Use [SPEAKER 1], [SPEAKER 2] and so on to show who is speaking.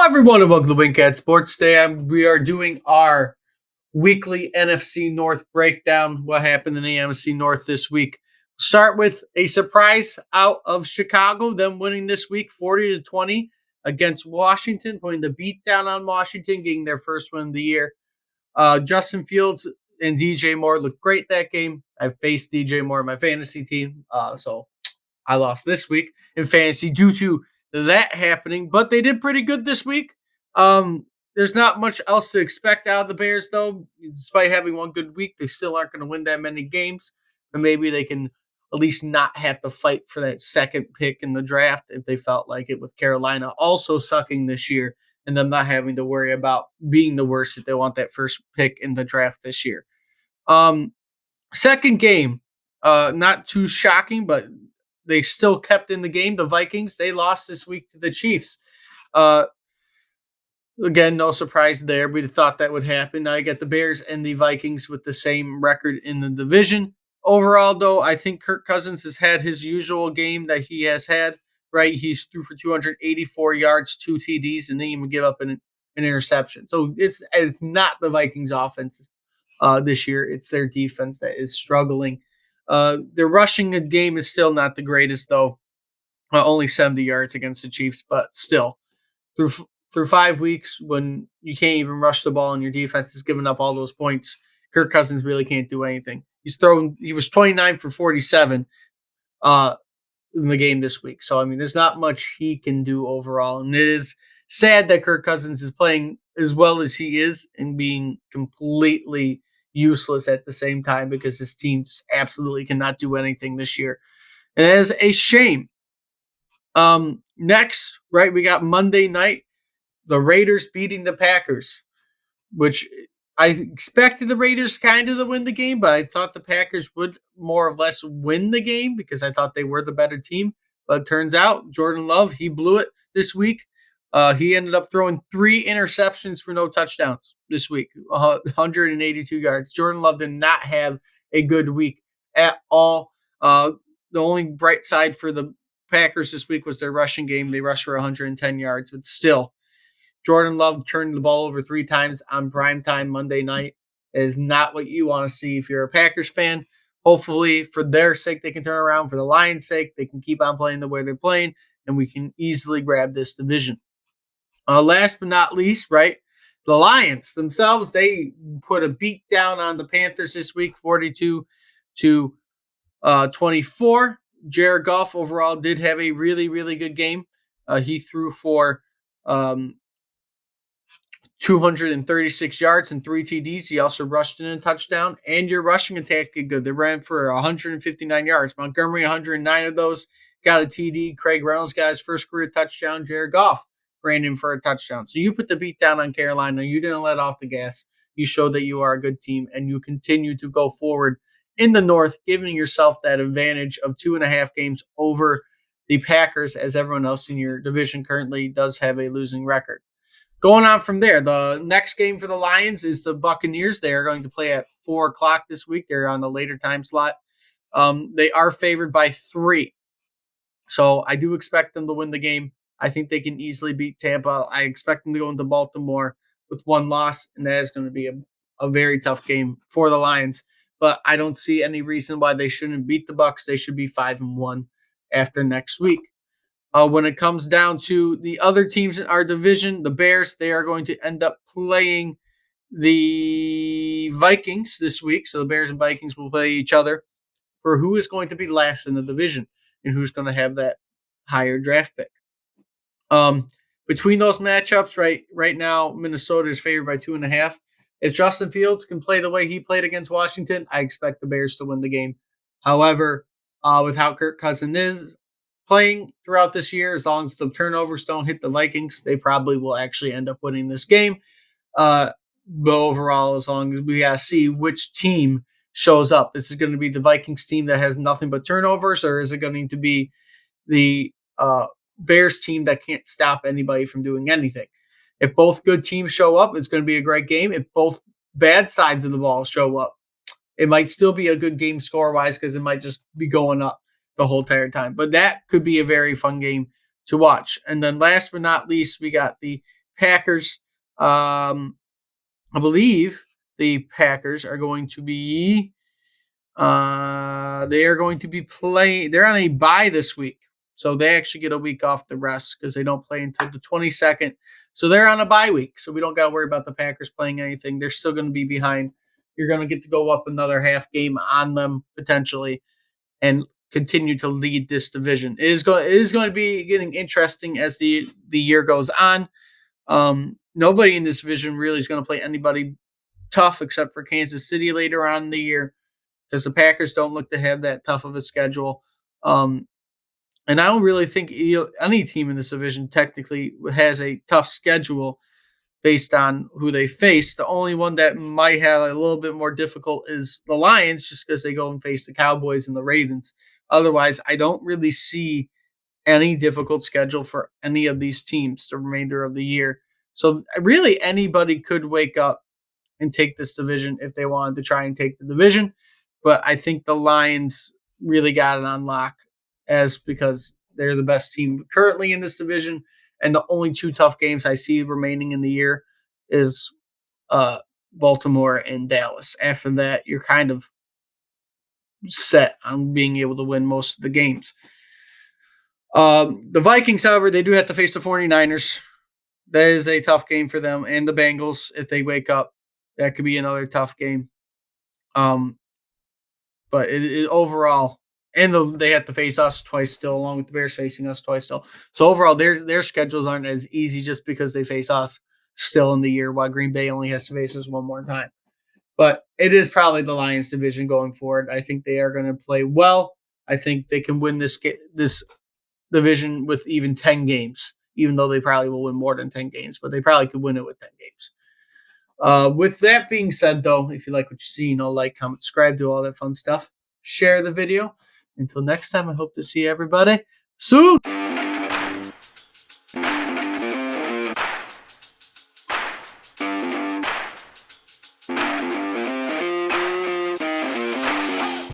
[SPEAKER 1] Everyone, and welcome to Wingcat Sports. Today, we are doing our weekly NFC North breakdown. What happened in the NFC North this week? Start with a surprise out of Chicago, them winning this week 40-20 against Washington, putting the beat down on Washington, getting their first win of the year. Justin Fields and DJ Moore looked great that game. I faced DJ Moore in my fantasy team, so I lost this week in fantasy due to that happening, but they did pretty good this week. There's not much else to expect out of the Bears, though. Despite having one good week, they still aren't going to win that many games. And maybe they can at least not have to fight for that second pick in the draft if they felt like it, with Carolina also sucking this year and them not having to worry about being the worst if they want that first pick in the draft this year. Second game, not too shocking, but they still kept in the game. The Vikings, they lost this week to the Chiefs. Again, no surprise there. We thought that would happen. Now you get the Bears and the Vikings with the same record in the division. Overall, though, I think Kirk Cousins has had his usual game that he has had, right? He's threw for 284 yards, 2 TDs, and didn't even give up an interception. So it's not the Vikings offense this year. It's their defense that is struggling. Their rushing game is still not the greatest, though. Only 70 yards against the Chiefs, but still, through 5 weeks when you can't even rush the ball and your defense is giving up all those points, Kirk Cousins really can't do anything. He was 29 for 47 in the game this week. So, I mean, there's not much he can do overall. And it is sad that Kirk Cousins is playing as well as he is and being completely useless at the same time because his team just absolutely cannot do anything this year. And that is a shame. Next, right, we got Monday night, the Raiders beating the Packers, which I expected the Raiders kind of to win the game, but I thought the Packers would more or less win the game because I thought they were the better team. But it turns out Jordan Love, he blew it this week. He ended up throwing 3 interceptions for no touchdowns this week, 182 yards. Jordan Love did not have a good week at all. The only bright side for the Packers this week was their rushing game. They rushed for 110 yards, but still, Jordan Love turned the ball over 3 times on primetime Monday night. It is not what you want to see if you're a Packers fan. Hopefully, for their sake, they can turn around. For the Lions' sake, they can keep on playing the way they're playing, and we can easily grab this division. Last but not least, right, the Lions themselves, they put a beat down on the Panthers this week, 42-24. Jared Goff overall did have a really, really good game. He threw for 236 yards and 3 TDs. He also rushed in a touchdown. And your rushing attack did good. They ran for 159 yards. Montgomery, 109 of those, got a TD. Craig Reynolds got his first career touchdown. Jared Goff ran in for a touchdown. So you put the beat down on Carolina. You didn't let off the gas. You showed that you are a good team, and you continue to go forward in the North, giving yourself that advantage of 2.5 games over the Packers, as everyone else in your division currently does have a losing record. Going on from there, the next game for the Lions is the Buccaneers. They are going to play at 4 o'clock this week. They're on the later time slot. They are favored by 3. So I do expect them to win the game. I think they can easily beat Tampa. I expect them to go into Baltimore with 1 loss, and that is going to be a very tough game for the Lions. But I don't see any reason why they shouldn't beat the Bucs. They should be 5-1 after next week. When it comes down to the other teams in our division, the Bears, they are going to end up playing the Vikings this week. So the Bears and Vikings will play each other for who is going to be last in the division and who's going to have that higher draft pick. Between those matchups, right now, Minnesota is favored by 2.5. If Justin Fields can play the way he played against Washington, I expect the Bears to win the game. However, with how Kirk Cousins is playing throughout this year, as long as the turnovers don't hit the Vikings, they probably will actually end up winning this game. But overall, as long as we gotta see which team shows up, is it going to be the Vikings team that has nothing but turnovers, or is it going to be the Bears team that can't stop anybody from doing anything? If both good teams show up, it's going to be a great game. If both bad sides of the ball show up, it might still be a good game score-wise because it might just be going up the whole entire time. But that could be a very fun game to watch. And then last but not least, we got the Packers. I believe the Packers are going to be they are going to be playing. They're on a bye this week, so they actually get a week off the rest because they don't play until the 22nd. So they're on a bye week, so we don't got to worry about the Packers playing anything. They're still going to be behind. You're going to get to go up another half game on them potentially, and continue to lead this division. It is going to be getting interesting as the year goes on. Nobody in this division really is going to play anybody tough except for Kansas City later on in the year because the Packers don't look to have that tough of a schedule. Um, and I don't really think any team in this division technically has a tough schedule based on who they face. The only one that might have a little bit more difficult is the Lions, just because they go and face the Cowboys and the Ravens. Otherwise, I don't really see any difficult schedule for any of these teams the remainder of the year. So really anybody could wake up and take this division if they wanted to try and take the division. But I think the Lions really got it on lock as because they're the best team currently in this division. And the only two tough games I see remaining in the year is uh, Baltimore and Dallas. After that, you're kind of set on being able to win most of the games. The Vikings, however, they do have to face the 49ers. That is a tough game for them. And the Bengals, if they wake up, that could be another tough game. Um, but it overall, and they have to face us twice still, along with the Bears facing us twice still. So overall, their schedules aren't as easy just because they face us still in the year, while Green Bay only has to face us one more time. But it is probably the Lions division going forward. I think they are going to play well. I think they can win this division with even 10 games, even though they probably will win more than 10 games, but they probably could win it with 10 games. With that being said, though, if you like what you see, like, comment, subscribe, do all that fun stuff. Share the video. Until next time, I hope to see everybody soon.